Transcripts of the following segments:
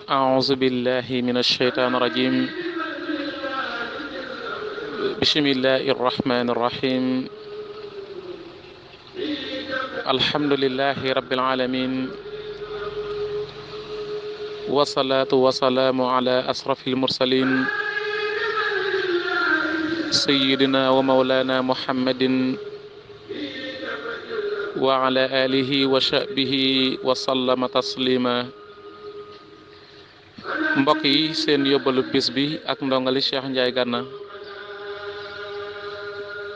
أعوذ بالله من الشيطان الرجيم بسم الله الرحمن الرحيم الحمد لله رب العالمين والصلاة والسلام على أشرف المرسلين سيدنا ومولانا محمد وعلى آله وصحبه وسلم تسليما mbokk yi seen yóbbalu bis bi ak ndongali Cheikh Ndiaye Ganna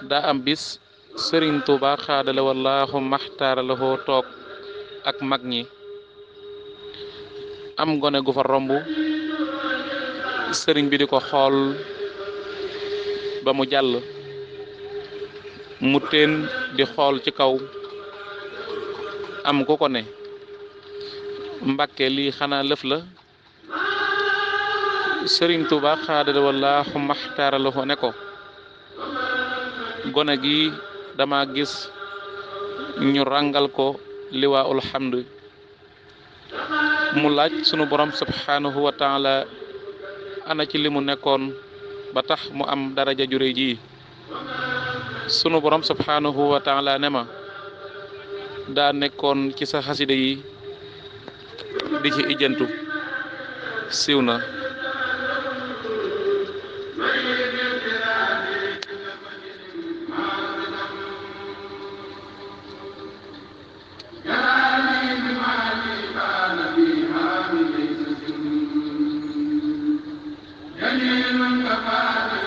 daa am bis Serigne Touba xaadale wallaahu maxtaaralahoo toog ak mag ñi am gone gu fa romb sëriñ bi di ko xool ba mu jàll mu teen di xool ci kaw am ku ko ne Mbàkke lii xanaa lëf la Serigne Touba xaadale wallaahu maxtaaralahoo ne ko gone gi dama gis ñu rangal ko liwaa'ul hamd mu laaj sunu borom subhanahu wa taala ana ci li mu nekkoon ba tax mu am daraja jure ji sunu borom subhanahu wa taala ne ma daa nekkoon ci sa xasida yi di ci ijantu siiw na جميل كفاك